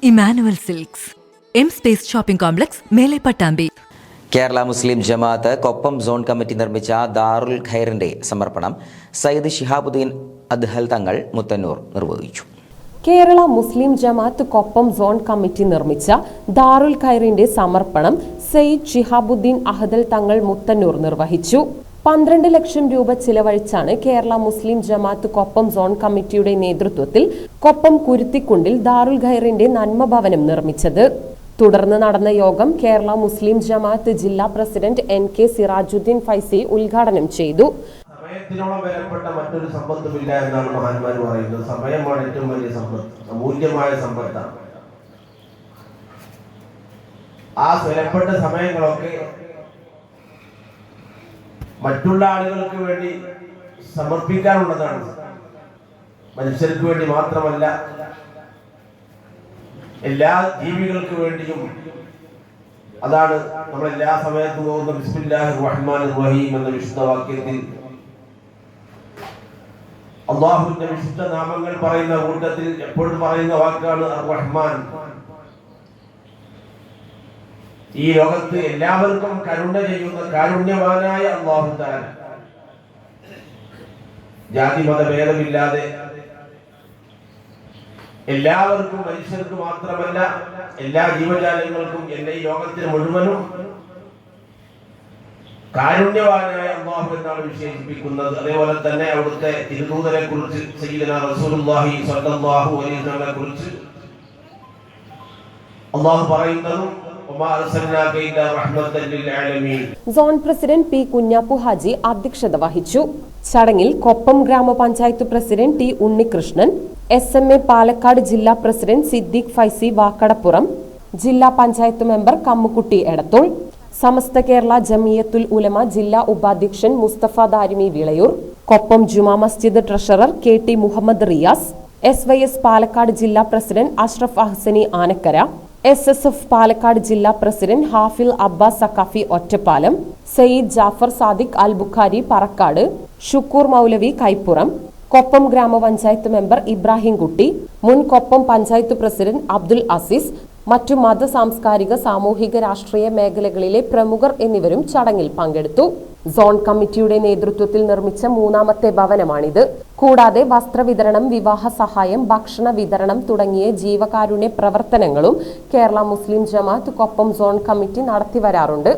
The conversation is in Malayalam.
Emmanuel silks, M space shopping complex, മേലെ പട്ടാമ്പി. കേരള മുസ്ലിം ജമാഅത്ത് കൊപ്പം സോൺ കമ്മിറ്റി നിർമ്മിച്ച ദാറുൽ ഖൈറിന്റെ സമർപ്പണം സയ്യിദ് ശിഹാബുദ്ദീൻ അദ്ഹൽ തങ്ങൾ മുത്തന്നൂർ നിർവഹിച്ചു. കേരള മുസ്ലിം ജമാഅത്ത് കൊപ്പം സോൺ കമ്മിറ്റി നിർമ്മിച്ച ദാറുൽ ഖൈറിന്റെ സമർപ്പണം സയ്യിദ് ശിഹാബുദ്ദീൻ അഹദൽ തങ്ങൾ മുത്തന്നൂർ നിർവഹിച്ചു. 12 ലക്ഷം രൂപ ചിലവഴിച്ചാണ് കേരള മുസ്ലിം ജമാഅത്ത് കൊപ്പം സോൺ കമ്മിറ്റിയുടെ നേതൃത്വത്തിൽ കൊപ്പം കുരുത്തിക്കുണ്ടിൽ ദാറുൽ ഖൈറിന്റെ നന്മ ഭവനം നിർമ്മിച്ചത്. തുടർന്ന് നടന്ന യോഗം കേരള മുസ്ലിം ജമാഅത്ത് ജില്ലാ പ്രസിഡന്റ് NK സിറാജുദ്ദീൻ ഫൈസി ഉദ്ഘാടനം ചെയ്തു. സമയത്തിനോളം വിലപ്പെട്ട മറ്റൊരു സമ്പത്തുമില്ല എന്നാണ് മഹാന്മാർ പറയുന്നത്. സമയമാണ് ഏറ്റവും വലിയ സമ്പത്ത്, അമൂല്യമായ സമ്പത്താണ്. ആ വിലപ്പെട്ട സമയങ്ങളൊക്കെ മറ്റുള്ള ആളുകൾക്ക് വേണ്ടി സമർപ്പിക്കാനുള്ളതാണ്. മനുഷ്യർക്ക് വേണ്ടി മാത്രമല്ല, എല്ലാ ജീവികൾക്ക് വേണ്ടിയും. അതാണ് നമ്മൾ എല്ലാ സമയത്തും പോകുന്ന ബിസ്മില്ലാഹിർ റഹ്മാനിർ റഹീം എന്ന വിശുദ്ധ വാക്യത്തിൽ അല്ലാഹുവിന്റെ വിശുദ്ധ നാമങ്ങൾ പറയുന്ന കൂട്ടത്തിൽ എപ്പോഴും പറയുന്ന വാക്കാണ് അർ റഹ്മാൻ. ഈ ലോകത്ത് എല്ലാവർക്കും കരുണ ചെയ്യുന്ന കാരുണ്യവാനായ അല്ലാഹു തആല, ജാതി മത ഭേദമില്ലാതെ എല്ലാവർക്കും, മനുഷ്യർക്ക് മാത്രമല്ല എല്ലാ ജീവജാലങ്ങൾക്കും, എല്ലാ ഈ ലോകത്തിന് മുഴുവനും കാരുണ്യവാനായ അല്ലാഹു എന്നാണ് വിശേഷിപ്പിക്കുന്നത്. അതേപോലെ തന്നെ അവിടുത്തെ തിരുദൂതരെ കുറിച്ച്, സയ്യിദനാ റസൂലുള്ളാഹി സ്വല്ലല്ലാഹു അലൈഹി വസല്ലമയെ കുറിച്ച് അല്ലാഹു പറയുന്നതും zone president P Kunhappu Haji അധ്യക്ഷത വഹിച്ചു. ചടങ്ങിൽ കൊപ്പം ഗ്രാമപഞ്ചായത്ത് president T Unnikrishnan, SMA Palakkad ജില്ലാ പ്രസിഡന്റ് സിദ്ദീഖ് ഫൈസി വാക്കടപ്പുറം, ജില്ലാ പഞ്ചായത്ത് മെമ്പർ കമ്മുക്കുട്ടി എടത്തുൾ, സമസ്ത കേരള ജമിയത്തുൽ ഉലമ ജില്ലാ ഉപാധ്യക്ഷൻ മുസ്തഫ ദാരിമി വിളയൂർ, കൊപ്പം ജുമാ മസ്ജിദ് treasurer KT Muhammad Riyas, SYS Palakkad ജില്ലാ പ്രസിഡന്റ് അഷ്റഫ് അഹ്സനി ആനക്കര, SSF പാലക്കാട് ജില്ലാ പ്രസിഡന്റ് ഹാഫിൽ അബ്ബാസ് സഖാഫി ഒറ്റപ്പാലം, സയ്യിദ് ജാഫർ സാദിഖ് അൽ ബുഖാരി പറക്കാട്, ഷുക്കൂർ മൗലവി കൈപ്പുറം, കൊപ്പം ഗ്രാമപഞ്ചായത്ത് മെമ്പർ ഇബ്രാഹിം കുട്ടി, മുൻ കൊപ്പം പഞ്ചായത്ത് പ്രസിഡന്റ് അബ്ദുൽ അസീസ്, മറ്റു മത സാംസ്കാരിക സാമൂഹിക രാഷ്ട്രീയ മേഖലകളിലെ പ്രമുഖർ എന്നിവരും ചടങ്ങിൽ പങ്കെടുത്തു. സോൺ കമ്മിറ്റിയുടെ നേതൃത്വത്തിൽ നിർമ്മിച്ച 3ാമത്തെ ഭവനമാണിത്. കൂടാതെ വസ്ത്രവിതരണം, വിവാഹ സഹായം, ഭക്ഷണ വിതരണം തുടങ്ങിയ ജീവകാരുണ്യ പ്രവർത്തനങ്ങളും കേരള മുസ്ലിം ജമാഅത്ത് കൊപ്പം സോൺ കമ്മിറ്റി നടത്തിവരാറുണ്ട്.